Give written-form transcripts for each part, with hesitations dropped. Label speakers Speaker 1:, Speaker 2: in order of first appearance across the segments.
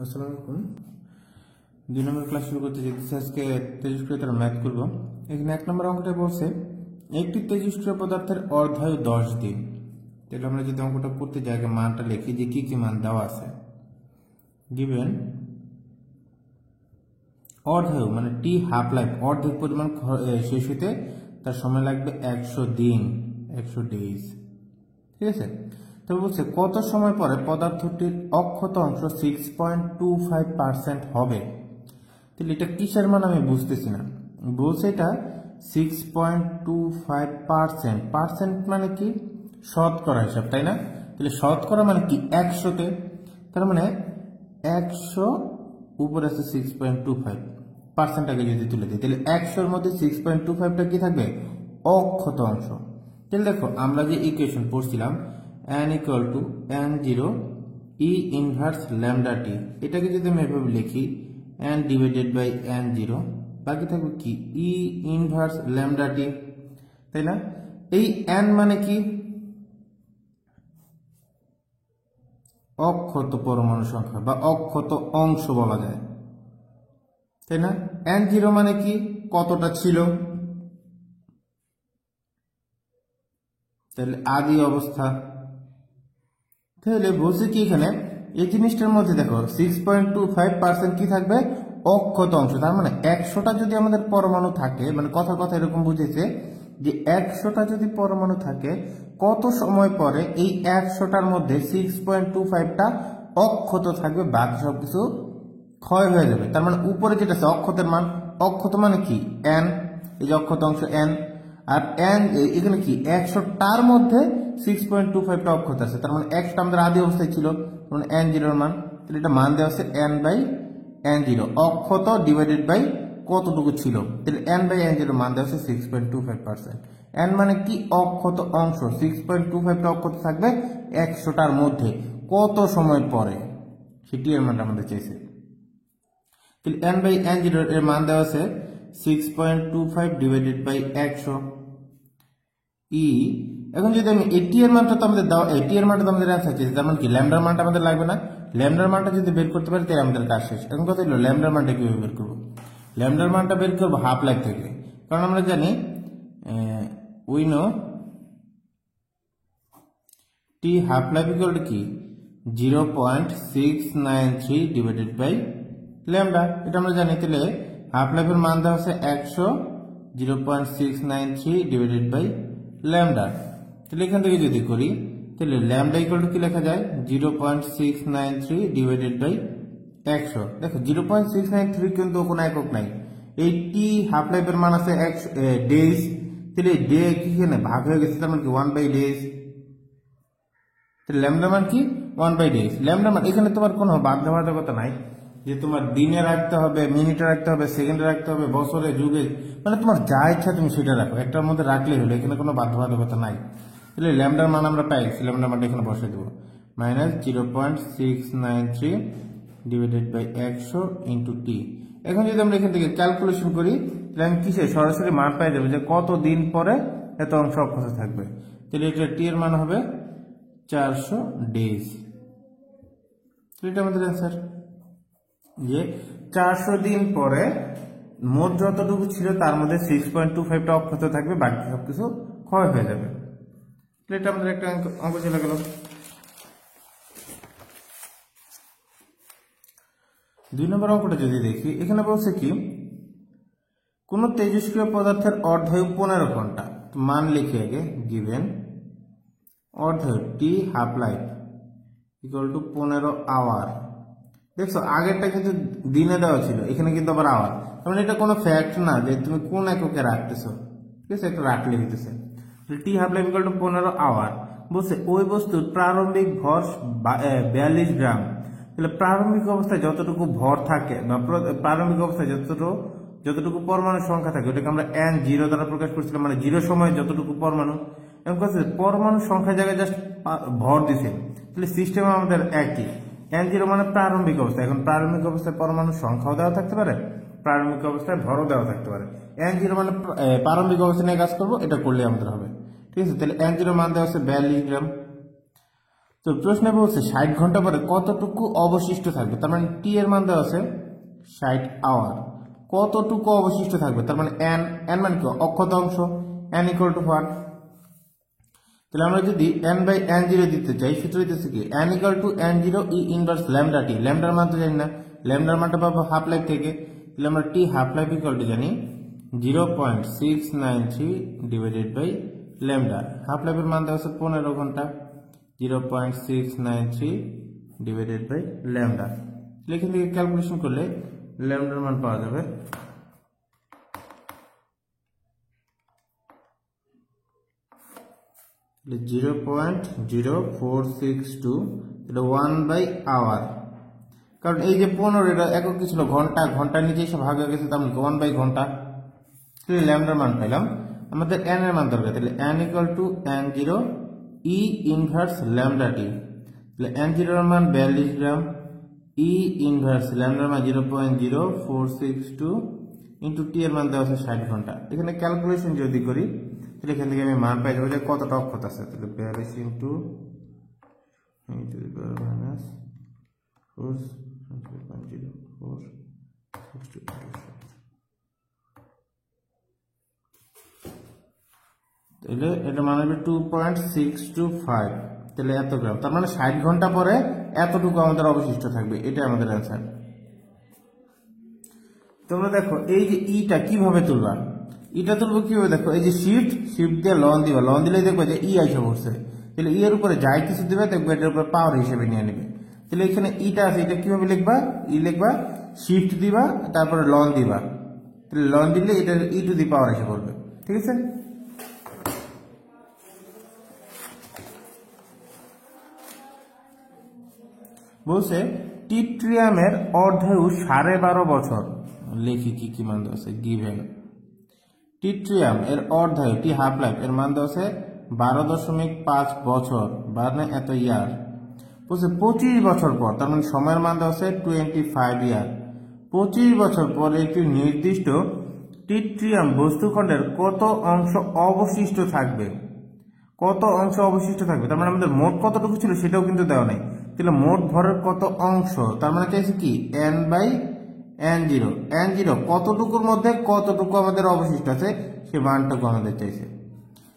Speaker 1: আসসালামু আলাইকুম। 2 নম্বর ক্লাস শুরু করতে যেতেছি। আজকে তেজস্ক্রিয়তার ম্যাথ করব। এখানে 1 নম্বর অঙ্কটা বলছে একটি তেজস্ক্রিয় পদার্থের অর্ধায়ু 10 দিন। তাহলে আমরা যদি অঙ্কটা করতে যাই আগে মানটা লিখি যে কি কি মান দেওয়া আছে। গিভেন অর্ধায়ু মানে টি হাফ লাইফ, অর্ধেক পরিমাণ শেষ হতে তার সময় লাগবে 100 দিন, 100 ডেজ। ঠিক আছে, তবে বলছে কত সময় পরে পদার্থটির অক্ষত অংশ 6.25% হবে। তাহলে এটা কিসের মান আমি বুঝতেছি না। বলছে এটা 6.25%, পার্সেন্ট মানে কি শতকরা হিসাব, তাই না? তাহলে শতকরা মানে কি 100-তে, তার মানে 100 উপরে আছে 6.25%, আগে যদি তুলে দিই তাহলে 100-র মধ্যে 6.25টা কি থাকবে? অক্ষত অংশ। তাহলে দেখো আমরা যে ইকুয়েশন পড়ছিলাম n = n0 e inverse lambda t, এটাকে যদি আমি এভাবে লিখি n ডিভাইডেড বাই n0, বাকি থাকবে কি e ইনভার্স ল্যামডা টি, তাই না? এই n মানে কি অক্ষত পরমাণু সংখ্যা বা অক্ষত অংশ বলা যায়, তাই না? n0 মানে কি কতটা ছিল, তাহলে আদি অবস্থা। তাহলে বলছে কি এখানে এই জিনিসটার মধ্যে দেখো 6.25% কি থাকবে? অক্ষত অংশ। তার মানে 100টা যদি আমাদের পরমাণু থাকে, মানে কথা কথা এরকম বুঝেছে যে 100টা যদি পরমাণু থাকে, কত সময় পরে এই 100টার মধ্যে 6.25টা অক্ষত থাকবে, বাকি সবকিছু ক্ষয় হয়ে যাবে। তার মানে উপরে যেটা আছে অক্ষতের মান, অক্ষত মানে কি n, এই যে অক্ষত অংশ n, আর n এখানে কি 100টার মধ্যে 6.25টা অক্ষত আছে, তার মানে 100টা আমাদের আদি অবস্থায় ছিল, মানে n0 এর মান। তাহলে এটা মান দেওয়া আছে n/n0, অক্ষত ডিভাইডেড বাই কতটুকু ছিল, তাহলে n/n0 মান দেওয়া আছে 6.25%। n মানে কি অক্ষত অংশ, 6.25টা অক্ষত থাকবে 100টার মধ্যে কত সময় পরে, সেটি এর মানটা আমাদের চাইছে। তাহলে n/n0 এর মান দেওয়া আছে 6.25 ডিভাইডেড বাই 100 ই। এখন যদি আমি এটি এর মানটা তো আমাদের দাও, এটি এর মানটা তো আমাদের অ্যান্সার চাইছে, তার মানে কি ল্যামডার মানটা আমাদের লাগবে না। ল্যামডার মানটা যদি বের করতে পারি তাহলে আমাদের কাজ শেষ। এখন কথা হলো ল্যামডার মানটা কিভাবে বের করবো? ল্যামডার মানটা বের করবো হাফ লাইফ থেকে, কারণ আমরা জানি we know T half life equal to কি 0.693 ডিভাইডেড বাই ল্যামডা, এটা আমরা জানি। তাহলে হাফ লাইফের মান দেওয়া আছে 100, 0.693 ডিভাইডেড বাই ল্যামডা। তাহলে এখান থেকে যদি করি তাহলে ল্যামডা ইকুয়াল টু কি লেখা যায় 0.693 ডিভাইডেড বাই 100। দেখো 0.693 কিন্তু কোনো একক নাই, এই টি হাফ লাইফের মান আছে ডেজ, তাহলে ডে কি এখানে ভাগ হয়ে গেছে, তার মানে কি 1/days। ল্যামডা মান কি 1/days। ল্যামডা মান এখানে তোমার কোনো বাধ্যবাধকতা নাই যে তোমার দিনে রাখতে হবে, মিনিটে রাখতে হবে, সেকেন্ডে রাখতে হবে, বছরে, যুগে, মানে তোমার যা ইচ্ছা তুমি সেটা রাখো, একটার মধ্যে রাখলেই হলো, এখানে কোনো বাধ্যবাধকতা নাই। তাহলে ল্যামডার মান আমরা পাই গেছি, ল্যামডার মানটা এখানে বসে দেবো -0.693 ডিভাইডেড বাই 100 ইন্টু টি। এখন যদি আমরা এখান থেকে ক্যালকুলেশন করি তাহলে আমি কিসে সরাসরি মান পাই যাবো যে কত দিন পরে এত অংশ অক্ষত থাকবে। তাহলে এটা টি এর মান হবে 400 ডেজ। এটা আমাদের অ্যান্সার, যে 400 দিন পরে মোট যতটুকু ছিল তার মধ্যে 6.25টা অক্ষত থাকবে, বাকি সবকিছু ক্ষয় হয়ে যাবে। এটা আমাদের একটা অঙ্ক চলে গেল। 2 নম্বর অঙ্কটা যদি দেখি, এখানে বলছে কি কোন তেজস্ক্রিয় পদার্থের অর্ধায়ু 15 ঘন্টা, মান লিখে আগে গিভেন অর্ধায়ু t half life equal to 15 hour. দেখছো আগেরটা কিন্তু দিনে দেওয়া ছিল, এখানে কিন্তু আবার আওয়ার, মানে এটা কোনো ফ্যাক্ট না যে তুমি কোন এককে রাখতেছো, ঠিক আছে, একটা রাখলে হইতেছে। T half life equal to 15 hour. বলছে ওই বস্তুর প্রারম্ভিক ভর 42 গ্রাম। তাহলে প্রারম্ভিক অবস্থায় যতটুকু ভর থাকে বা প্রারম্ভিক অবস্থায় যতটুকু পরমাণুর সংখ্যা থাকে ওটাকে আমরা n0 দ্বারা প্রকাশ করছিলাম, মানে 0 সময়ে যতটুকু পরমাণু। এবং পরমাণু সংখ্যার জায়গায় জাস্ট ভর দিছে, তাহলে সিস্টেম আমাদের একই। n0 মানে প্রারম্ভিক অবস্থা, এখন প্রারম্ভিক অবস্থায় পরমাণুর সংখ্যাও দেওয়া থাকতে পারে, প্রারম্ভিক অবস্থায় ভরও দেওয়া থাকতে পারে। n0 মানে প্রারম্ভিক অবস্থা নিয়ে কাজ করবো, এটা করলে আমাদের হবে, ঠিক আছে। তাহলে n0 মান দেওয়া হচ্ছে 42 গ্রাম। তো প্রশ্নে বলছে 60 ঘন্টা পরে কতটুকু অবশিষ্ট থাকবে, তার মানে টি এর মান দেওয়া আছে 60 আওয়ার, কতটুকু অবশিষ্ট থাকবে, তার মানে এন, এন মানে কি অক্ষত অংশ, এন ইকুয়াল টু হোয়াট। তাহলে আমরা যদি এন বাই এন জিরো দিতে চাই, সূত্র দিতেছে কি n equal to n zero e inverse lambda t, ল্যামডার মান তো জানি না, ল্যামডার মানটা পাবো হাফ লাইফ থেকে, তাহলে আমরা টি হাফ লাইফ ইকুয়াল টু জানি 0.693 ডিভাইডেড বাই ল্যামডা, হাফ লাইফের মান দেওয়া আছে 15 ঘন্টা, 0.693 ডিভাইডেড বাই ল্যামডা। এখান থেকে ক্যালকুলেশন করলে ল্যামডার মান পাওয়া যাবে 0.0462, 1/hour, কারণ এই যে 15 এটা একক কি ছিল ঘন্টা, ঘন্টার নিচে এসে ভাগ হয়ে গেছে, তার মানে 1/ঘন্টা। ল্যামডার মান পাইলাম, আমাদের এন এর মান দরকার, তাহলে n equal to n zero e inverse lambda t, তাহলে এন জিরোর মান 42 গ্রাম, ই ইনভার্স ল্যামডার মান 0.0462 ইন্টু টি এর মান দেওয়া আছে 60 ঘন্টা। এখানে ক্যালকুলেশন যদি করি তাহলে এখান থেকে আমি মান পাই যাবো যে কতটা অক্ষত আছে, তাহলে 42 ইন্টু মাইনাস 4.04, তাহলে এটা মান হবে 2.625, তাহলে এত গ্রাম, তার মানে 60 ঘন্টা পরে এতটুকু আমাদের অবশিষ্ট থাকবে, এটা আমাদের অ্যান্সার। তোমরা দেখো এই যে ইটা কিভাবে তুলবা, ইটা তুলবো কিভাবে, দেখো এই যে শিফট দিয়ে লন দিবা, লন দিলে দেখবে যে ই আইসা পড়ছে, তাহলে ই এর উপরে যাই কিছু দিবে দেখবে এটার উপরে পাওয়ার হিসেবে নিয়ে নেবে। তাহলে এখানে ইটা আছে, এটা কিভাবে লিখবা, ই লিখবা, শিফট দিবা, তারপরে লন দিবা, তাহলে লন দিলে এটা ই টু দি পাওয়ার এসে পড়বে, ঠিক আছে। বলছে টিট্রিয়ামের অর্ধায়ু 12.5 বছর, লিখি কি মান দেওয়া আছে, গিভেন টিট্রিয়াম এর অর্ধায়ু টি হাফ লাইফ এর মান দেওয়া আছে 12.5 বছর, মানে এত ইয়ার। বলছে 25 বছর পর, তার মানে সময়ের মান দেওয়া আছে 25 ইয়ার, 25 বছর পর একটি নির্দিষ্ট টিট্রিয়াম বস্তুখণ্ডের কত অংশ অবশিষ্ট থাকবে, কত অংশ অবশিষ্ট থাকবে, তার মানে আমাদের মোট কতটুকু ছিল সেটাও কিন্তু দেওয়া নাই, তাহলে মোট ভরের কত অংশ, তার মানে চাইছে কি n by n zero, n zero কতটুকুর মধ্যে কতটুকু আমাদের অবশিষ্ট আছে সে মানটুকু আমাদের চাইছে।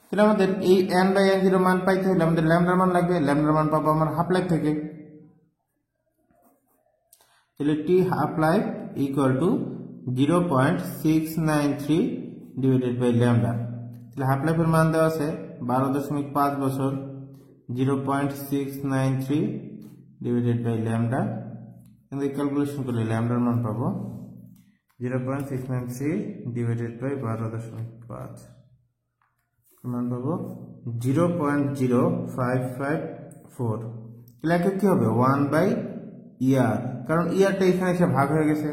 Speaker 1: তাহলে আমাদের এই এন বাই এন জিরো মান পাইতে হলে আমাদের ল্যামডার মান লাগবে, ল্যামডার মান পাবো আমার হাফ লাইফ থেকে, তাহলে t half life equal to 0.693 divided by lambda, তাহলে হাফ লাইফের মান দেওয়া আছে 12.5 বছর, 0.693 ডিভাইডেড বাই ল্যামডা, কিন্তু ক্যালকুলেশন করলে ল্যামডার মান পাবো 0.693 ডিভাইডেড বাই 12.5, মান পাবো 0.0554, তাহলে কি হবে 1/ইয়ার, কারণ ইয়ারটা এখানে এসে ভাগ হয়ে গেছে।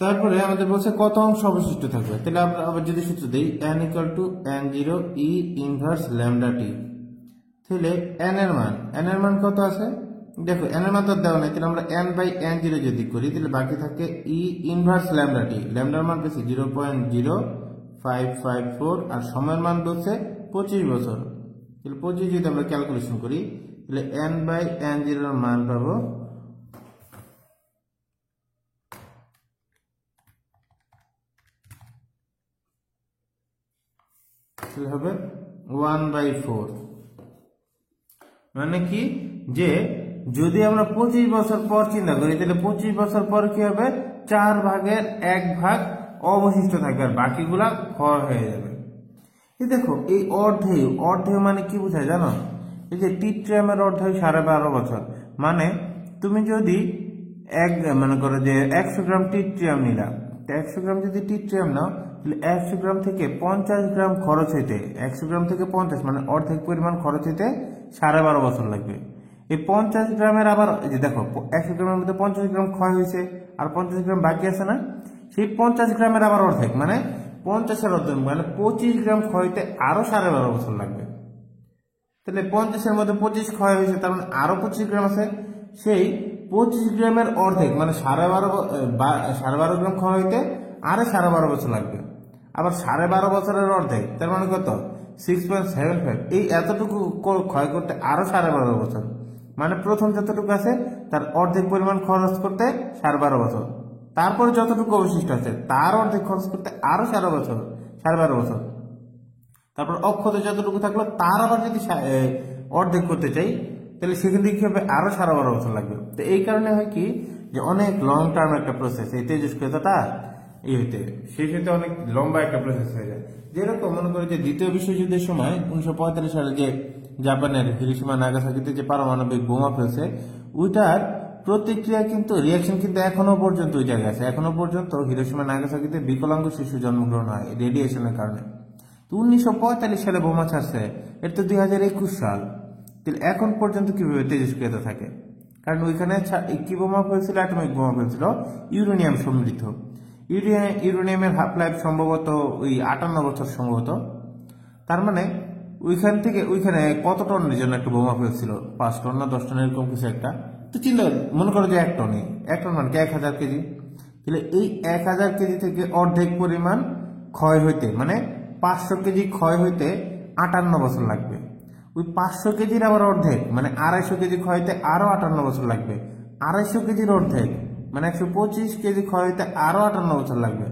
Speaker 1: তারপরে আমাদের বলছে কত অংশ অবশিষ্ট থাকবে, তাহলে আমরা আবার যদি সূত্র দিই n equal to n zero e inverse lambda t, তাহলে n এর মান কত আছে, দেখো n এর মান তো দেওয়া নাই, তাহলে আমরা n বাই n জিরো যদি করি তাহলে বাকি থাকে ই ইনভার্স ল্যামডা টি, ল্যামডার মান পেয়েছি 0.0554 আর সময়ের মান বলছে 25 বছর, তাহলে 25 যদি আমরা ক্যালকুলেশন করি তাহলে n বাই n জিরোর মান পাবো হবে 1/4, মানে কি যে যদি আমরা 25 বছর পর চিন্তা করি তাহলে 25 বছর পর কি হবে 4/1 অবশিষ্ট থাকবে আর বাকিগুলা ক্ষয় হয়ে যাবে। এই দেখো এই অর্ধায়ু মানে কি বোঝায় জানো, এই যে টিট্রিয়ামের অর্ধায়ু 12.5 বছর, মানে তুমি যদি মনে করো যে 100 গ্রাম টিট্রিয়াম নিলাম, 100 গ্রাম যদি টিট্রিয়াম নাও তাহলে 100 গ্রাম থেকে 50 গ্রাম খরচ হইতে, 100 গ্রাম থেকে 50 মানে অর্ধেক পরিমাণ খরচ হইতে 12.5 বছর লাগবে। এই 50 গ্রামের আবার যে দেখো 100 গ্রামের মধ্যে 50 গ্রাম ক্ষয় হয়েছে আর 50 গ্রাম বাকি আছে না, সেই 50 গ্রামের আবার অর্ধেক মানে 50-এর অর্ধেক মানে 25 গ্রাম ক্ষয় হইতে আরো 12.5 বছর লাগবে। তাহলে 50-এর মধ্যে 25 ক্ষয় হয়েছে, তার মানে আরো 25 গ্রাম আছে, সেই 25 গ্রামের অর্ধেক মানে 12.5 গ্রাম ক্ষয় হইতে আরো 12.5 বছর লাগবে। আবার 12.5 বছরের অর্ধেক তার মানে কত 6.75, এই এতটুকু ক্ষয় করতে আরো 12.5 বছর, মানে প্রথম যতটুকু আছে তার অর্ধেক পরিমাণ খরচ করতে 12.5 বছর, তারপরে যতটুকু অবশিষ্ট আছে তার অর্ধেক খরচ করতে আরো 12.5 বছর, তারপর অক্ষত যতটুকু থাকলো তার আবার যদি অর্ধেক করতে চাই তাহলে সেখান থেকে কি হবে, আরো 12.5 বছর লাগবে। তো এই কারণে হয় কি যে অনেক লং টার্ম একটা প্রসেস, এই তেজস্ক্রিয়তাটা এই হইতে সেই সাথে অনেক লম্বা একটা প্রসেস হয়ে যায়। যেরকম মনে করি যে দ্বিতীয় বিশ্বযুদ্ধের সময় 1945 সালে যে জাপানের হিরোশিমা নাগাসাকিতে যে পারমাণবিক বোমা ফেলছে, ওইটার প্রতিক্রিয়া কিন্তু রিয়াকশন কিন্তু এখনো পর্যন্ত ওই জায়গায় আছে। এখনো পর্যন্ত হিরোশিমা নাগাসাকিতে বিকলাঙ্গ শিশু জন্মগ্রহণ হয় রেডিয়েশনের কারণে। তো 1945 সালে বোমা ছাড়ছে, এটা তো 2021 সাল, তাহলে এখন পর্যন্ত কিভাবে তেজস্ক্রিয়তা থাকে? কারণ ওইখানে কি বোমা ফেলছিল, অ্যাটমিক বোমা ফেলছিল, ইউরেনিয়াম সমৃদ্ধ। ইউরেনিয়ামের হাফ লাইফ সম্ভবত ওই 58 বছর সম্ভবত। তার মানে ওইখান থেকে ওইখানে কত টনের জন্য একটা বোমা ফেলছিল, 5 টন না 10 টন এরকম কিছু একটা। তো চিন্তা মনে করো যে 1 টন মানে 1000 কেজি, তাহলে এই 1000 কেজি থেকে অর্ধেক পরিমাণ ক্ষয় হইতে, মানে 500 কেজি ক্ষয় হইতে 58 বছর লাগবে। ওই 500 কেজির আবার অর্ধেক মানে 250 কেজি ক্ষয় হইতে আরো 58 বছর লাগবে। 250 কেজির অর্ধেক মানে 125 কেজি ক্ষয় হইতে আরো 58 বছর লাগবে।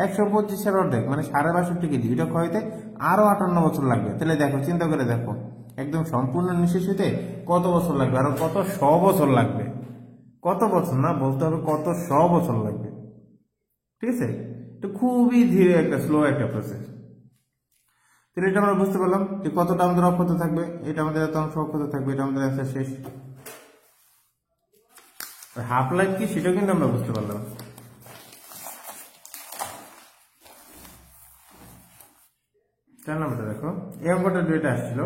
Speaker 1: 125-এর অর্ধেক মানে 62.5 কেজি, এটা ক্ষয় হইতে আরো 58 বছর লাগবে। তাহলে দেখো, চিন্তা করে দেখো, একদম সম্পূর্ণ নিঃশেষ হইতে কত বছর লাগবে, আর কত 100 বছর লাগবে। কত বছর না, বলতে হবে কত 100 বছর লাগবে। ঠিক আছে, এটা খুবই ধীরে একটা স্লো একটা প্রসেস। তাহলে এটা আমরা বুঝতে পারলাম যে কতটা আমাদের অক্ষত থাকবে, এটা আমাদের এত অংশ অক্ষত থাকবে, এটা আমাদের অ্যান্সার শেষ। হাফ লাইফ কি সেটাও কিন্তু আমরা বুঝতে পারলাম। 4 নম্বরটা দেখো, এই অঙ্কটা দুইটা আসছিল,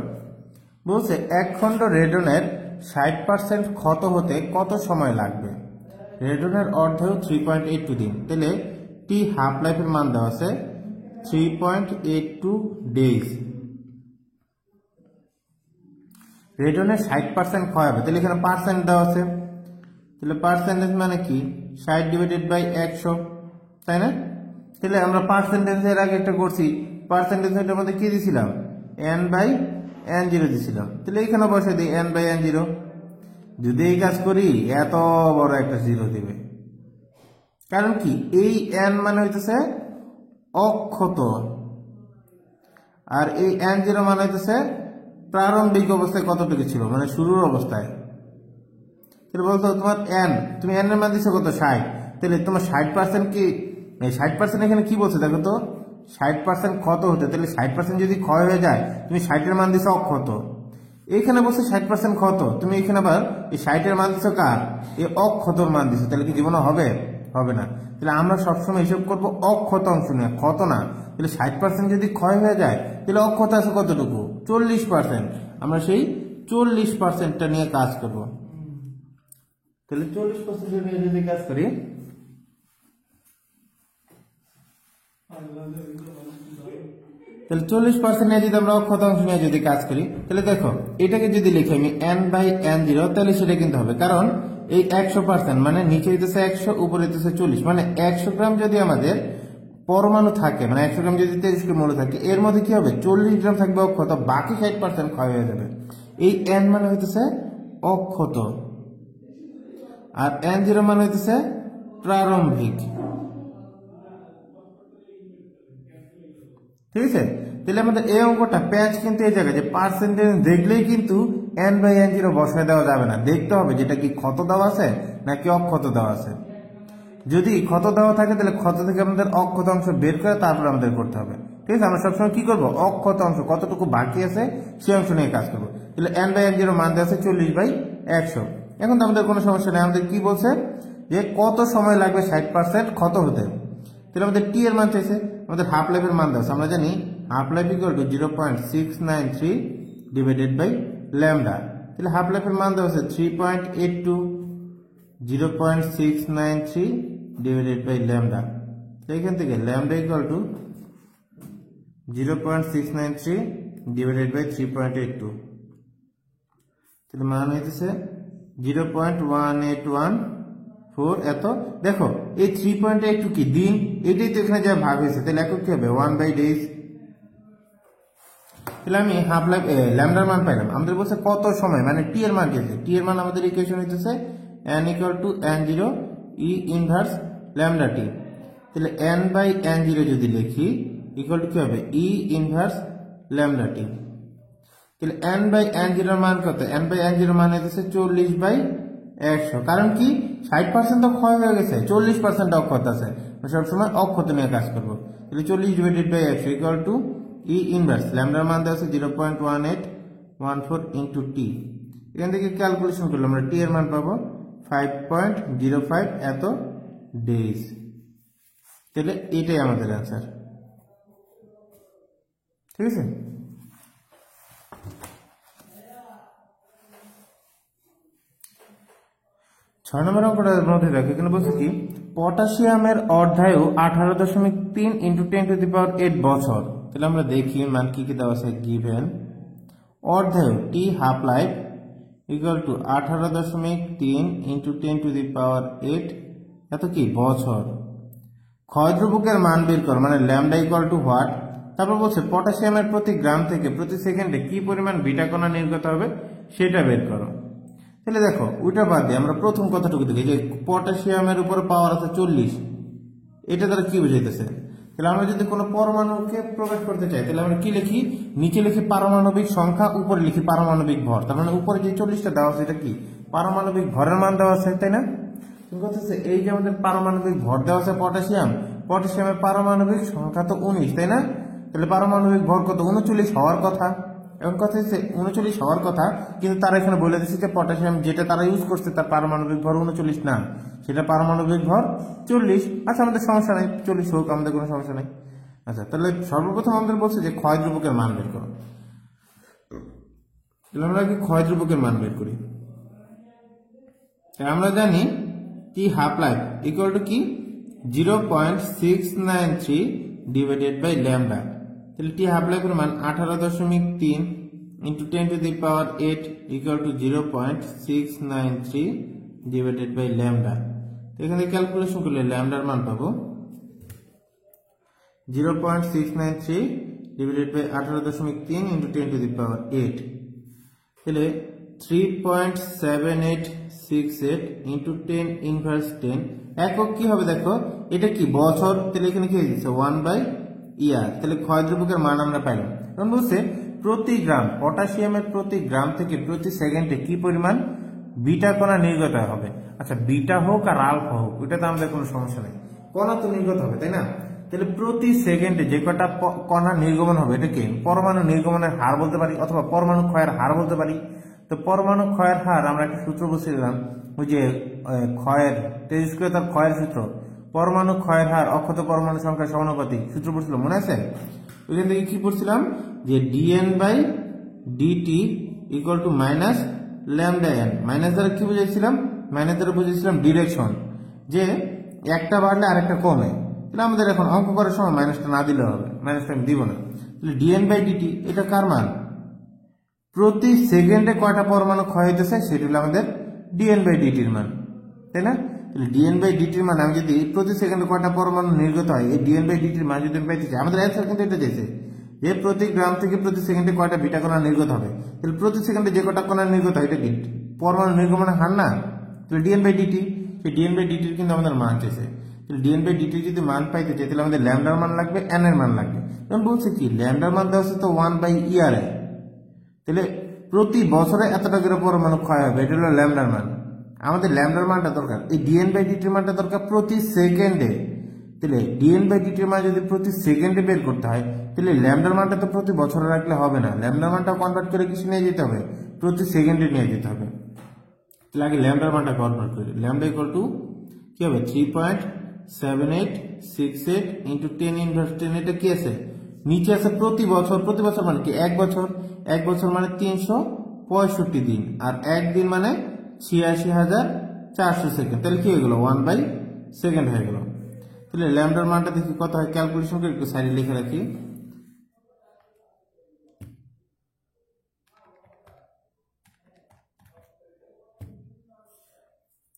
Speaker 1: বলছে 1 খণ্ড রেডনের 60% ক্ষত হতে কত সময় লাগবে? রেডনের অর্ধেও 3.82 দিন, তাহলে টি হাফ লাইফের মান দেওয়া আছে 3.82 ডেজ। রেডনের 60% ক্ষয় হবে, তাহলে এখানে পার্সেন্ট দেওয়া আছে, তাহলে পার্সেন্টেজ মানে কি 60 ডিভাইডেড বাই 100, তাই না? তাহলে আমরা পার্সেন্টেজের আগে একটা করছি, পার্সেন্টেজ এটার মধ্যে কি দিয়েছিলাম, n/n0 দিয়েছিলাম, তাহলে এখানে বসে দিই n/n0। যদি এই কাজ করি এত বড় একটা 0 দিবে, কারণ কি এই n মানে হইতেছে অক্ষত, আর এই n0 মানে হইতেছে প্রারম্ভিক অবস্থায় কতটুকু ছিল, মানে শুরুর অবস্থায়। তাহলে বলতো তোমার তুমি n এর মান দিচ্ছ কত, 60, তাহলে তোমার 60% কি 60% এখানে কি বলছে দেখো তো, 60% ক্ষত হতে, তাহলে 60% যদি ক্ষয় হয়ে যায়, তুমি 60 এর মান দিছো অক্ষত, এইখানে বলছে 60% ক্ষত, তুমি এখানে আবার এই 60 এর মান দিছো কার, এই অক্ষতর মান দিছো, তাহলে কি জীবনে হবে না। তাহলে আমরা সবসময় হিসাব করবো অক্ষত অংশ নিয়ে, ক্ষত না। তাহলে 60% যদি ক্ষয় হয়ে যায়, তাহলে অক্ষত আছে কতটুকু, 40%। আমরা সেই 40%টা নিয়ে কাজ করবো। তাহলে 40% নিয়ে যদি কাজ করি, তাহলে 40% নিয়ে যদি আমরা অক্ষত অংশ নিয়ে যদি কাজ করি, তাহলে দেখো এটাকে যদি লিখি আমি n/n0, তাহলে সেটা কিন্তু হবে, কারণ এই 100% মানে নিচে হইতেছে 100, উপরে হইতেছে 40, মানে 100 গ্রাম যদি আমাদের পরমাণু থাকে, মানে 100 গ্রাম যদি তেজস্ক্রিয় মৌল থাকে, এর মধ্যে কি হবে 40 গ্রাম থাকবে অক্ষত, বাকি 60% ক্ষয় হয়ে যাবে। এই n মানে হইতেছে অক্ষত, আর n0 মানে হইতেছে প্রারম্ভিক। ঠিক আছে, তাহলে আমাদের এই অঙ্কটা প্যাচ কিন্তু এই জায়গায় যে পার্সেন্টেজ দেখলেই কিন্তু n/n0 বসায় দেওয়া যাবে না, দেখতে হবে যেটা কি ক্ষত দেওয়া আছে নাকি অক্ষত দেওয়া আছে। যদি ক্ষত দেওয়া থাকে তাহলে ক্ষত থেকে আমাদের অক্ষত অংশ বের করে তারপর আমাদের করতে হবে। ঠিক আছে, আমরা সবসময় কি করবো, অক্ষত অংশ কতটুকু বাকি আছে সেই অংশ নিয়ে কাজ করবো। তাহলে n/n0 মান দেওয়া আছে 40/100। এখন তো আমাদের কোনো সমস্যা নেই, আমাদের কি বলছে যে কত সময় লাগবে 60% ক্ষত হতে, তাহলে আমাদের টি এর মান চাইছে, আমাদের হাফ লাইফের মান দেওয়া আছে, আমরা জানি half life equal to 0.693 divided by lambda. তাহলে হাফ লাইফের মান দেওয়া আছে 3.82, 0.693 ডিভাইডেড বাই ল্যামডা। এখান থেকে lambda equal to 0.693 divided by 3.82, তাহলে মান হইতেছে 0.1814 এত। দেখো এই 3.82 কি দিন, এটাই তো এখানে যা ভাগ হয়েছে, তাহলে একক কি হবে 1/days। তাহলে আমি হাফ লাইফ ল্যামডার মান পাইলাম। আমাদের বলছে কত সময়, মানে টি এর মান দিয়েছে। টি এর মান আমাদের ইকুয়েশন হইতেছে n equal to n0 e inverse lambda t. তাহলে n বাই n0 যদি লিখি ইকুয়াল টু কি হবে, ই ইনভার্স ল্যামডা টি। তাহলে n বাই n0 এর মান কত, n বাই n0 মান হইতেছে 40/100। কারণ কি 60% তো ক্ষয় হয়ে গেছে, 40% অক্ষত আছে, সবসময় অক্ষত নিয়ে কাজ করবো। তাহলে 40/100 ইকুয়াল টু ই ইনভার্স ল্যামডার মান দেওয়া আছে 0.1814 ইন্টু টি। এখান থেকে ক্যালকুলেশন করলে আমরা টি এর মান পাবো 5.05 এত ডেজ। তাহলে এটাই আমাদের অ্যান্সার, ঠিক আছে। ছয় নম্বর অঙ্কটার মধ্যে দেখো, এখানে বলছে কি পটাশিয়ামের অর্ধায়ু 18.3 ইন্টু 10⁸ বছর। তাহলে আমরা দেখি মান কি কি দেওয়া আছে। গিভেন অর্ধায়ু t half life equal to 18.3 into 10⁸ এত কি বছর। ক্ষয় ধ্রুবকের মান বের কর, মানে ল্যামডা ইকুয়াল টু হোয়াট। তারপর বলছে পটাশিয়ামের প্রতি গ্রাম থেকে প্রতি সেকেন্ডে কি পরিমাণ বিটা কণা নির্গত হবে সেটা বের করো। তাহলে দেখো ওইটা বাদ দিয়ে আমরা প্রথম কথাটুকু দেখি যে পটাশিয়ামের উপর পাওয়ার আছে 40, এটা দ্বারা কি বুঝাইতেছে। তাহলে আমরা যদি কোনো পরমাণুকে প্রকাশ করতে চাই তাহলে আমরা কি লিখি, নিচে লিখি পারমাণবিক সংখ্যা, উপরে লিখি পারমাণবিক ভর। তার মানে উপরে যে 40টা দেওয়া আছে এটা কি পারমাণবিক ভরের মান দেওয়া আছে, তাই না। কথা হচ্ছে এই যে আমাদের পারমাণবিক ভর দেওয়া আছে পটাশিয়াম, পটাশিয়ামের পারমাণবিক সংখ্যা তো 19, তাই না। তাহলে পারমাণবিক ভর কত 39 হওয়ার কথা। এবং কথা হচ্ছে 39 হওয়ার কথা, কিন্তু তারা এখানে বলে দিচ্ছে যে পটাশিয়াম যেটা তারা ইউজ করছে তার পারমাণবিক ভর 39 না, সেটা পারমাণবিক ভর 40। আচ্ছা আমাদের সমস্যা নাই, 40 হোক, আমাদের কোনো সমস্যা নাই। আচ্ছা তাহলে সর্বপ্রথম আমাদের বলছে যে ক্ষয় ধ্রুবকের মান বের করো। তাহলে আমরা কি ক্ষয় ধ্রুবকের মান বের করি। আমরা জানি t half life equal to কি 0.693 ডিভাইডেড বাই ল্যামডা। তাহলে টি হাফ লাইফের মান 18.3 into 10⁸ equal to 0.693 divided by lambda. এখানে ক্যালকুলেশন করলে ল্যামডার মান পাবো 0.693 ডিভাইডেড বাই 18.3 ইন্টু 10⁸। তাহলে 3.7868 ইন্টু 10⁻10 একক কি হবে দেখো, এটা কি বছর। তাহলে এখানে কি হয়ে যাচ্ছে 1/ইয়ার। তাহলে ক্ষয় ধ্রুবকের মান আমরা পাইলাম। কারণ বলছে প্রতি গ্রাম পটাশিয়ামের প্রতি গ্রাম থেকে প্রতি সেকেন্ডে কি পরিমাণ বিটা কণা নির্গত হবে। আচ্ছা বিটা হোক আর আলফা হোক ওইটাতে আমাদের কোনো সমস্যা নেই, কণা তো নির্গত হবে, তাই না। তাহলে প্রতি সেকেন্ডে যে কটা কণা নির্গমন হবে এটাকে পরমাণু নির্গমনের হার বলতে পারি, অথবা পরমাণু ক্ষয়ের হার বলতে পারি। তো পরমাণু ক্ষয়ের হার আমরা একটা সূত্র বসিয়েছিলাম, ওই যে ক্ষয়ের তেজস্ক্রিয়তার ক্ষয়ের সূত্র, পরমাণু ক্ষয়ের হার অক্ষত পরমাণু সংখ্যার সমানুপাতিক, সূত্র পড়ছিলাম মনে আছে। ওইখান থেকে কি পড়ছিলাম যে dN/dt equal to minus lambda n। Minus দ্বারা কি বুঝেছিলাম, মাইনাস দ্বারা বুঝেছিলাম ডিরেকশন, যে একটা বাড়লে আরেকটা কমে। তাহলে আমাদের এখন অঙ্ক করার সময় মাইনাসটা না দিলে হবে, মাইনাসটা আমি দিব না। তাহলে dN/dt এটা কার মান, প্রতি সেকেন্ডে কয়টা পরমাণু ক্ষয় হইতেছে সেটা হলো আমাদের dN/dt এর মান, তাই না। তাহলে dN/dt এর মান আমি যদি প্রতি সেকেন্ডে কয়টা পরমাণু নির্গত হয়, এই dN/dt এর মান যদি আমি পাইতে চাই, আমাদের অ্যান্সার কিন্তু এটা দিয়েছে যে প্রতি গ্রাম থেকে প্রতি সেকেন্ডে কয়টা বিটা কণা নির্গত হবে। তাহলে প্রতি সেকেন্ডে যে কটা কণা নির্গত হয় এটা কি পরমাণু নির্গমনের হার না। তাহলে dN/dt, সেই dN/dt এর কিন্তু আমাদের মান চাইছে। তাহলে dN/dt যদি মান পাইতে চাই তাহলে আমাদের ল্যামডার মান লাগবে, n এর মান লাগবে। কারণ বলছে কি ল্যামডার মান দেওয়া আছে তো 1/ইয়ার। তাহলে প্রতি বছরে এতটা করে পরমাণু ক্ষয় হবে, এটা হলো ল্যামডার মান। আমাদের ল্যামডার মানটা দরকার, এই dN/dt এর মানটা দরকার প্রতি সেকেন্ডে। তাহলে dN/dt এর মান যদি প্রতি সেকেন্ডে বের করতে হয় তাহলে ল্যামডার মানটা তো প্রতি বছরে রাখলে হবে না, ল্যামডার মানটা কনভার্ট করে কিছু নিয়ে যেতে হবে, প্রতি সেকেন্ডে নিয়ে যেতে হবে। তাহলে আগে ল্যামডার মানটা কনভার্ট করি। ল্যামডা ইকুয়াল টু কি হবে 3.7868 ইন্টু 10⁻10। এটা কি আছে নিচে আছে প্রতি বছর, প্রতি বছর মানে কি এক বছর, এক বছর মানে 365 দিন, আর একদিন মানে 86,400 সেকেন্ড। তাহলে কি হয়ে গেল 1/সেকেন্ড হয়ে গেল। তাহলে ল্যামডার মানটা দেখি কত হয়, ক্যালকুলেশন করে একটু সাইডে লিখে রাখি।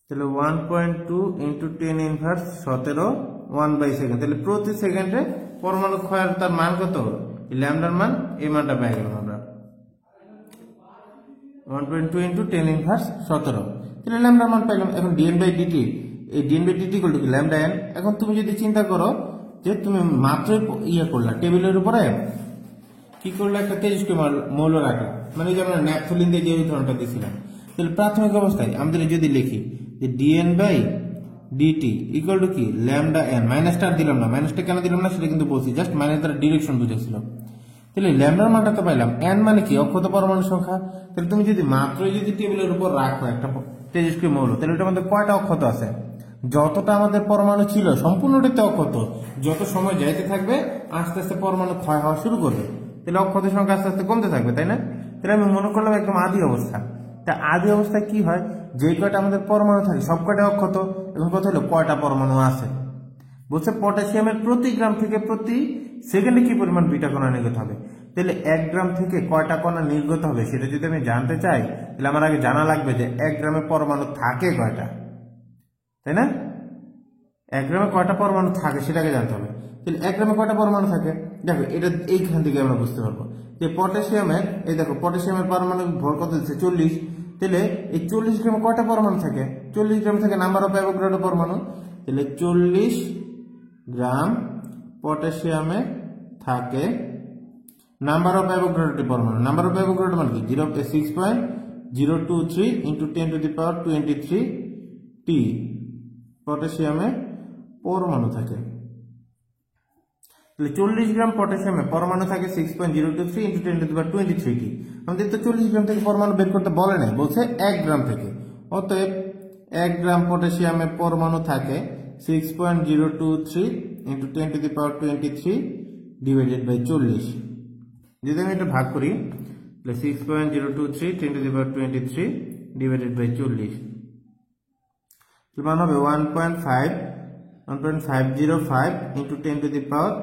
Speaker 1: তাহলে 1.2 ইন্টু 10⁻17 1/সেকেন্ড। তাহলে প্রতি সেকেন্ডে পরমাণু ক্ষয়ের তার মান কত, ল্যামডার মান, এই মানটা পেয়ে গেলাম আমরা। 1.2 ইন্টু 10 ইনভার্স 17, তাহলে ল্যামডার মান পাইলাম। এখন ডিএন বাই ডিটি, এই DN by DT equal to lambda N. এখন তুমি যদি চিন্তা করো যে তুমি মাত্রই করলা টেবিলের উপরে কি করলে একটা তেজস্ক্রিয় মৌল রাখলা, মানে যে আমরা ন্যাপথলিন দিয়ে যে উদাহরণটা দিয়েছিলাম, তাহলে প্রাথমিক অবস্থায় আমাদের যদি লিখি যে DN by DT equal to কি ল্যামডা এন, মাইনাসটা আর দিলাম না, মাইনাসটা কেন দিলাম না সেটা কিন্তু বলছি, জাস্ট মাইনাস দ্বারা ডিরেকশন বুঝেছিল। তাহলে ল্যামডার মানটা তো পাইলাম, এন মানে কি অক্ষত পরমাণু সংখ্যা। তাহলে তুমি যদি মাত্রই যদি টেবিলের উপর রাখো একটা তেজস্ক্রিয় মৌল, তাহলে ওটার মধ্যে কয়টা অক্ষত আছে? যতটা আমাদের পরমাণু ছিল সম্পূর্ণটাতে অক্ষত, যত সময় যাইতে থাকবে আস্তে আস্তে পরমাণু ক্ষয় হওয়া শুরু করবে, তাহলে অক্ষতের সংখ্যা আস্তে আস্তে কমতে থাকবে, তাই না? তাহলে আমি মনে করলাম একদম আদি অবস্থা। তা আদি অবস্থায় কি হয়, যে কয়টা আমাদের পরমাণু থাকে সব কয়টা অক্ষত। এখন কথা হলো কয়টা পরমাণু আছে। বলছে পটাশিয়ামের প্রতি গ্রাম থেকে প্রতি সেকেন্ডে কি পরিমাণ বিটা কণা নির্গত হবে। তাহলে 1 গ্রাম থেকে কয়টা কণা নির্গত হবে সেটা যদি আমি জানতে চাই, তাহলে আমার আগে জানা লাগবে যে 1 গ্রামে পরমাণু থাকে কয়টা, তাই না? 1 গ্রামে কয়টা পরমাণু থাকে সেটাকে জানতে হবে। তাহলে 1 গ্রামে কয়টা পরমাণু থাকে, দেখো এটা এইখান থেকে আমরা বুঝতে পারবো যে পটাশিয়ামের, এই দেখো পটাশিয়ামের পারমাণবিক ভর কত দিচ্ছে 40, তাহলে এই 40 গ্রামে কয়টা পরমাণু থাকে? 40 গ্রাম থেকে নাম্বার অফ অ্যাভোগাড্রো পরমাণু, তাহলে 40 গ্রাম পটাশিয়ামে থাকে নাম্বার অফ অ্যাভোগাড্রো পরমাণু। নাম্বার অফ অ্যাভোগাড্রো মানে কি 6.023 ইন্টু 10 টু দি পাওয়ার 23 টি পটাশিয়ামে পরমাণু থাকে। তাহলে 40 গ্রাম পটাশিয়ামে পরমাণু থাকে 6.023 ইন্টু 10 টু দি পাওয়ার 23 টি। আমাদের তো 40 গ্রাম থেকে পরমাণু বের করতে বলে নাই, বলছে 1 গ্রাম থেকে। অতএব 1 গ্রাম পটাশিয়ামে পরমাণু থাকে 6.023 into 10 to the power 23 divided by 40। যদি আমি এটা ভাগ করি তাহলে 6.023 10 to the power 23 divided by 40 মান হবে 1.505 ইন্টু 10 টু দি পাওয়ার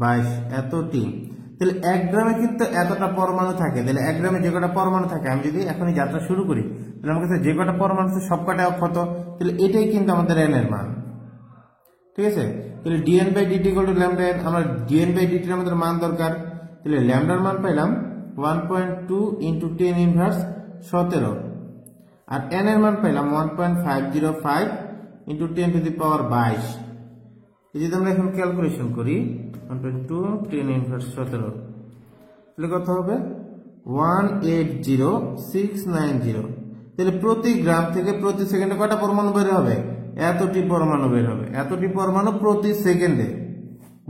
Speaker 1: 22 এতটি। তাহলে 1 গ্রামে কিন্তু এতটা পরমাণু থাকে। তাহলে 1 গ্রামে যে কটা পরমাণু থাকে, আমি যদি এখনই যাত্রা শুরু করি তাহলে আমার কাছে যে কটা পরমাণু আছে সব কটা অক্ষত, তাহলে এটাই কিন্তু আমাদের এন এর মান, ঠিক আছে? তাহলে DN by DT equal to lambda N. আমরা ডিএন বাই ডিটির আমাদের মান দরকার, তাহলে ল্যামডার মান পাইলাম 1.2 ইন্টু 10 ইনভার্স 17, আর এন এর মান পাইলাম 1.505 ইন্টু 10 টু দি পাওয়ার 22। এই যদি আমরা এখন ক্যালকুলেশন করি 1.2 10 ইনভার্স 17, তাহলে কত হবে 180,690। তাহলে প্রতি গ্রাম থেকে প্রতি সেকেন্ডে কয়টা পরমাণু বের হবে? এতটি পরমাণু বের হবে, এতটি পরমাণু প্রতি সেকেন্ডে।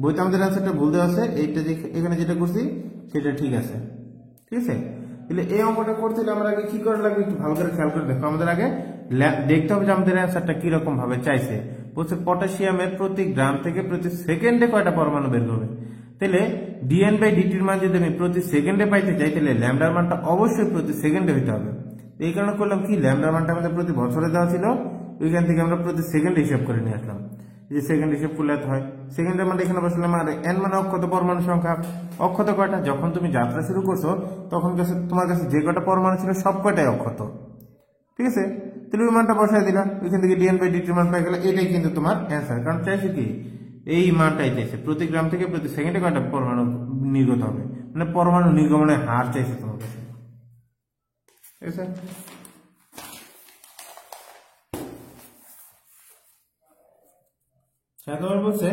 Speaker 1: বইতে আমাদের অ্যান্সারটা ভুল দেওয়া আছে, এইটা এখানে যেটা করছি সেটা ঠিক আছে, ঠিক আছে? তাহলে এই অঙ্কটা করতে হলে আমরা আগে কি করা লাগবে একটু ভালো করে খেয়াল করে দেখো। আমাদের আগে দেখতে হবে যে আমাদের অ্যান্সারটা কিরকম ভাবে চাইছে। বলছে পটাশিয়ামের প্রতি গ্রাম থেকে প্রতি সেকেন্ডে কয়টা পরমাণু বের হবে। তাহলে ডিএন বাই ডিটির মান যদি আমি প্রতি সেকেন্ডে পাইতে চাই, তাহলে ল্যামডার মানটা অবশ্যই প্রতি সেকেন্ডে হইতে হবে। এই কারণে করলাম কি, ল্যামডার মানটা আমাদের প্রতি বছরে দেওয়া ছিল, ওইখান থেকে আমরা প্রতি সেকেন্ডে হিসাব করে নিয়ে আসলাম। যে সেকেন্ড হিসাব করলে এত হয়, সেকেন্ডের মানে এখানে বসলাম। আর এন মানে অক্ষত পরমাণু সংখ্যা। অক্ষত কয়টা? যখন তুমি যাত্রা শুরু করছো তখন তোমার কাছে যে কয়টা পরমাণু ছিল সব কয়টাই অক্ষত, ঠিক আছে? তাহলে ওই মানটা বসাই দিলাম, ওইখান থেকে ডিএন বাই ডিটির মান পাই গেলে, এটাই কিন্তু তোমার অ্যান্সার। কারণ চাইছে কি, এই মানটাই চাইছে প্রতি গ্রাম থেকে প্রতি সেকেন্ডে কয়টা পরমাণু নির্গত হবে, মানে পরমাণু নির্গমনের হার চাইছে তোমার কাছে, ঠিক আছে? তোমার বলছে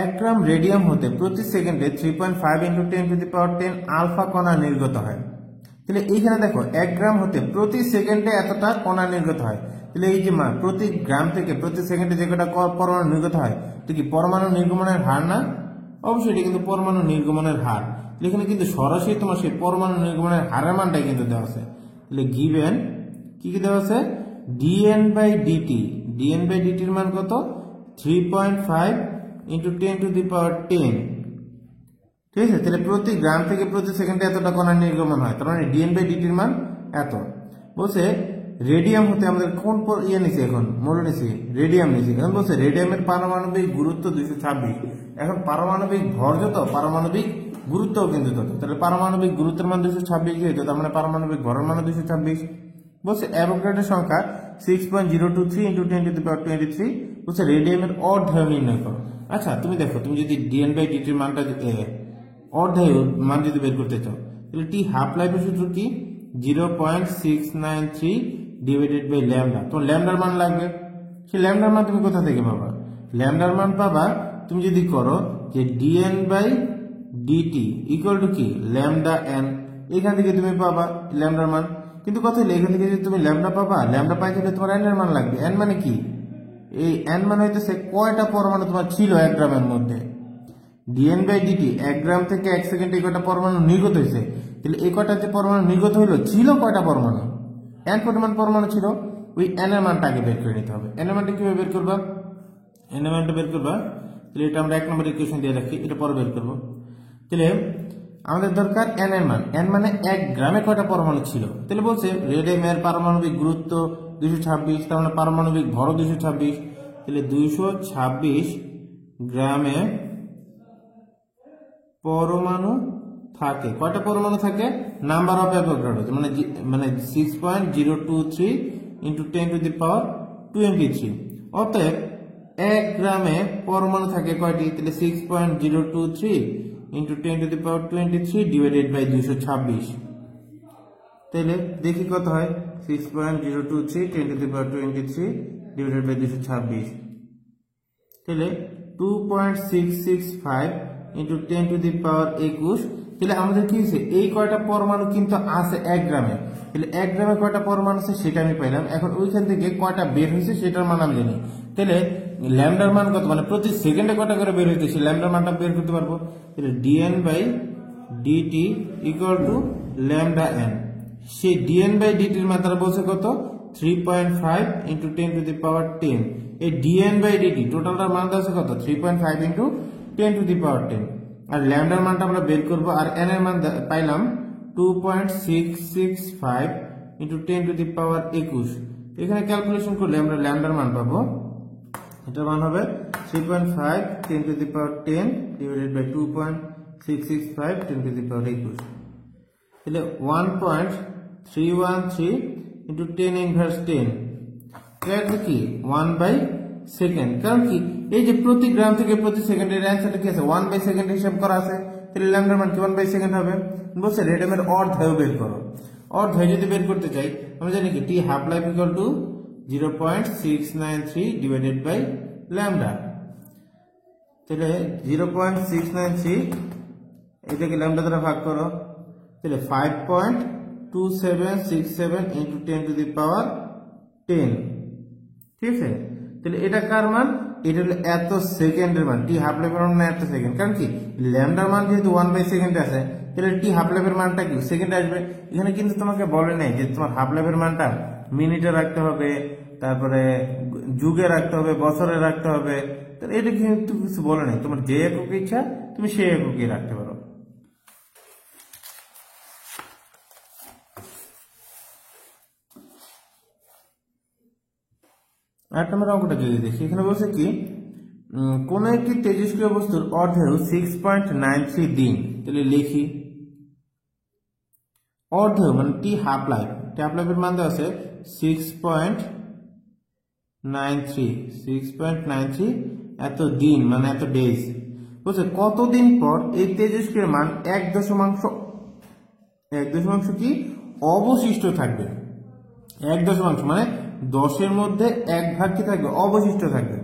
Speaker 1: 1 গ্রাম রেডিয়াম হতে প্রতি সেকেন্ডে 3.5 into 10 to the power 10 alpha কণা নির্গত হয়। তাহলে এইখানে দেখো 1 গ্রাম হতে প্রতি সেকেন্ডে এতটা কণা নির্গত হয়। তাহলে এই যে মান প্রতি গ্রাম থেকে প্রতি সেকেন্ডে যে কটা পরমাণু নির্গত হয়, এটা কি পরমাণু নির্গমনের হার না? অবশ্যই এটা কিন্তু পরমাণু নির্গমনের হার। এখানে কিন্তু সরাসরি তোমার সেই পরমাণু নির্গমনের হারের মানটাই কিন্তু দেওয়া আছে। তাহলে গিভেন কি কি দেওয়া আছে, dN by dt, dN by ডিটির মান কত 3.5 ইন্টু 10 টু দি পাওয়ার 10, ঠিক আছে? তাহলে প্রতি গ্রাম থেকে প্রতি সেকেন্ডে এতটা কণা নির্গমন হয়, তার মানে ডিএন বাই ডিটির মান এত। বলছে রেডিয়াম হতে আমাদের কোন নিছি, এখন মৌল নিছি, রেডিয়াম নিছি। এখন বলছে রেডিয়ামের পারমাণবিক গুরুত্ব 226। এখন পারমাণবিক ভর যত, পারমাণবিক গুরুত্বও কিন্তু তত। তাহলে পারমাণবিক গুরুত্বের মান 226 যেহেতু, তার মানে পারমাণবিক ভরের মান 226। বলছে অ্যাভোগাড্রো সংখ্যা 6.023 ইন্টু 10 টু দি পাওয়ার 23। বলছে রেডিয়ামের অর্ধায়ু নির্ণয় করো। আচ্ছা তুমি দেখো, তুমি যদি ডিএন বাই ডিটির মানটা অর্ধায়ু মান যদি বের করতে চাও, তাহলে টি হাফ লাইফের সূত্র কি, 0.693 ডিভাইডেড বাই ল্যামডা। তো ল্যামডার মান লাগবে, সেই ল্যামডার মান তুমি কোথা থেকে পাবা? ল্যামডার মান পাবা তুমি যদি করো যে dn by dt equal to কি ল্যামডা n, এখান থেকে তুমি পাবা ল্যামডার মান। কিন্তু কথা হলো এখান থেকে যদি তুমি ল্যামডা পাবা, ল্যামডা পাইতে হলে তোমার n এর মান লাগবে। n মানে কি? এই n মানে হইতেছে কয়টা পরমাণু তোমার ছিল 1 গ্রামের মধ্যে। dn বাই dt 1 গ্রাম থেকে 1 সেকেন্ডে এই কয়টা পরমাণু নির্গত হয়েছে, তাহলে এই কয়টা যে পরমাণু নির্গত হইলো ছিল কয়টা পরমাণু? n পরিমাণ পরমাণু ছিল, ওই n এর মানটা আগে বের করে নিতে হবে। n এর মানটা কিভাবে বের করবা? n এর মানটা বের করবা, তাহলে এটা আমরা 1 নম্বর ইকুয়েশন দিয়ে রাখি, এটা পরে বের করব। তাহলে আমাদের দরকার n এর মান। n মানে 1 গ্রামে কয়টা পরমাণু ছিল। তাহলে বলছে রেডিয়াম এর পারমাণবিক গুরুত্ব 226, তার মানে পারমাণবিক ভরও 226, তাহলে 226 গ্রামে পরমাণু থাকে। কয়টা পরমাণু থাকে? নাম্বার অফ অ্যাভোগাড্রো, মানে 6.023 ইন্টু 10 টু দি পাওয়ার 23। অতএব 1 গ্রামে পরমাণু থাকে কয়টি? তাহলে 6.023 into 10 to the power 23 divided by 226। তাহলে দেখি কত হয়? 6.023 10 to the power 23 divided by 226, তাহলে 2.665 ইন্টু 10 টু দি পাওয়ার 21। তাহলে আমাদের কি হয়েছে? এই কয়টা পরমাণু কিন্তু আছে 1 গ্রামে, তাহলে 1 গ্রামে কয়টা পরমাণু আছে সেটা আমি পাইলাম। এখন ওইখান থেকে কয়টা বের হয়েছে সেটার মান আমি জানি। তাহলে ল্যামডার মান কত, মানে প্রতি সেকেন্ডে কয়টা করে বের হইতে, সেই ল্যামডার মানটা বের করতে পারবো। তাহলে dn by dt equal to lambda n। সেই dn বাই dt এর মাত্রা বলছে কত? 3.5 ইন্টু 10 টু দি পাওয়ার 10। এই dn বাই dt টোটালটার মান আছে কত? 3.5 ইন্টু 10 টু দি পাওয়ার 10। আর ল্যামডার মানটা আমরা বের করব, আর n এর মান পাইলাম 2.665 ইন্টু 10 টু দি পাওয়ার 21। এখানে ক্যালকুলেশন করলে আমরা ল্যামডার মান পাবো, এটার মান হবে 3.5 10 to the power 10 divided by 2.665 10 to the power 21। তাহলে 1.313 ইন্টু 10 ইনভার্স 10, এটা কি 1 বাই সেকেন্ড। কারণ কি এই যে প্রতি গ্রাম থেকে প্রতি সেকেন্ডের অ্যান্সারটা কি আছে? 1 বাই সেকেন্ড হিসাব করা আছে। তাহলে ল্যামডার মান কি 1 বাই সেকেন্ড হবে? বলছে রেডিয়ামের অর্ধেও বের করো। অর্ধেয় যদি বের করতে চাই আমরা জানি কি t half life equal to 0.693 divided by lambda. তাহলে 0.693 এটাকে ল্যামডা দ্বারা ভাগ করো, তাহলে 5.2767 ইন্টু 10 টু দি পাওয়ার 10। ঠিক আছে, তাহলে এটা কার মান? এটা হলো এত সেকেন্ডের মান, টি হাফ লাইফের মান এত সেকেন্ড। কারণ কি ল্যামডার মান যেহেতু 1 বাই সেকেন্ড আছে, তাহলে টি হাফ লাইফের মানটা কি সেকেন্ডে আসবে। এখানে কিন্তু তোমাকে বলে নাই যে তোমার হাফ লাইফের মানটা মিনিটে রাখতে হবে, তারপরে যুগে রাখতে হবে, বছরে রাখতে হবে। তাহলে এটা কিন্তু কিছু বলে নাই, তোমার যে একক ইচ্ছা তুমি সেই এককে রাখতে পারো। আট নম্বর অঙ্কটা যদি দেখি, এখানে বলছে কি কোন একটি তেজস্ক্রিয় বস্তুর অর্ধেয় 6.93 দিন। তাহলে লিখি অর্ধেয় মানে টি হাফ লাইফ, টি হাফ লাইফের মান দেওয়া আছে 6.93 এত দিন মানে এত ডেজ। বলছে কতদিন পর এই তেজস্ক্রিয় মান 1 কি অবশিষ্ট থাকবে। 1 মানে 10-এর মধ্যে 1 ভাগ কি থাকবে? অবশিষ্ট থাকবে।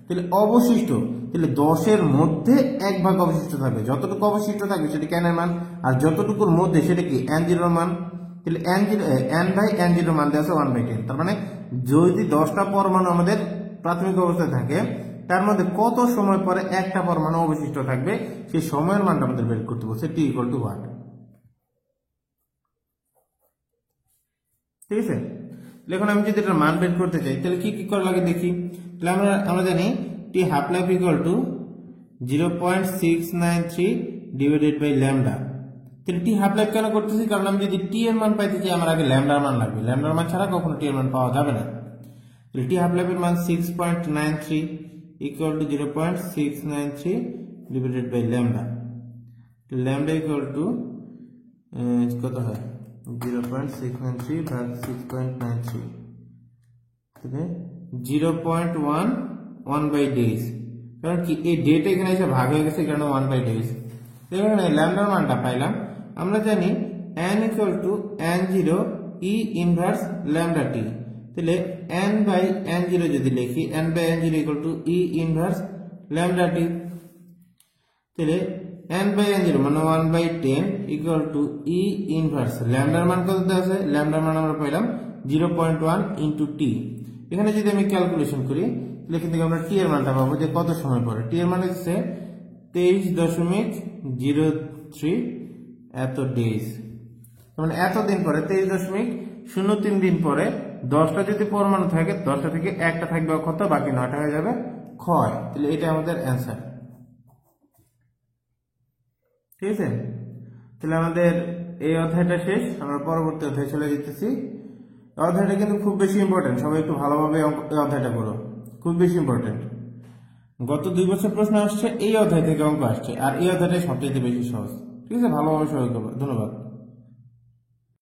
Speaker 1: তাহলে অবশিষ্ট, তাহলে 10-এর মধ্যে 1 ভাগ অবশিষ্ট থাকবে। যতটুকু অবশিষ্ট থাকবে সেটা কি n এর মান, আর যতটুকুর মধ্যে সেটা কি n0 এর মান। তাহলে n বাই n0 মান দেওয়া আছে 1/10। তার মানে যদি 10টা পরমাণু আমাদের প্রাথমিক অবস্থায় থাকে, তার মধ্যে কত সময় পরে একটা পরমাণু অবশিষ্ট থাকবে, সেই সময়ের মানটা আমাদের বের করতে বলছে t = 1। ঠিক আছে, এখন আমি যদি এটার মান বের করতে চাই তাহলে কি কি করা লাগে দেখি। তাহলে আমরা জানি t half life equal to 0.693 divided by lambda. তাহলে টি হাফ লাইফ কেন করতেছি? কারণ আমি যদি টি এর মান পাইতে চাই আমার আগে ল্যামডার মান লাগবে। ল্যামডার মান ছাড়া কখনো টি এর মান পাওয়া যাবে না। তাহলে টি হাফ লাইফের মান 6.93 equal to 0.693 divided by lambda. Lambda equal to কত হয়? 0.693 ভাগ 6.93, তাহলে 0.1 বাই ডেজ। কারণ কি এই ডেটা এখানে এসে ভাগ হয়ে গেছে, কারণ 1 বাই ডেজ। এখানে ল্যামডার মানটা পাইলাম। আমরা জানি n equal to n0 e inverse lambda t. তাহলে n বাই n0 যদি লিখি n by n0 equal to e inverse lambda t. তাহলে n বাই n0 মানে 1 by 10 equal to e inverse ল্যামডার মান কত দেওয়া আছে, ল্যামডার মান আমরা পেলাম 0.1 ইনটু টি। এখানে যদি আমি ক্যালকুলেশন করি তাহলে এখান থেকে আমরা টি এর মানটা পাবো যে কত সময় পরে। টি এর মান হচ্ছে 23.03 এত ডেজ, মানে এতদিন পরে 23.03 দিন পরে 10টা যদি পরমাণু থাকে 10টা থেকে একটা থাকবে অক্ষত, বাকি 9টা হয়ে যাবে ক্ষয়। তাহলে এটা আমাদের অ্যান্সার। ঠিক আছে, তাহলে আমাদের এই অধ্যায়টা শেষ, আমরা পরবর্তী অধ্যায় চলে যেতেছি। অধ্যায়টা কিন্তু খুব বেশি ইম্পর্টেন্ট, সবাই একটু ভালোভাবে এই অধ্যায়টা করো, খুব বেশি ইম্পর্টেন্ট। গত 2 বছর প্রশ্ন আসছে, এই অধ্যায় থেকে অঙ্ক আসছে, আর এই অধ্যায়টাই সবচেয়ে বেশি সহজ। ঠিক আছে, ভালোভাবে সবাই করবো। ধন্যবাদ।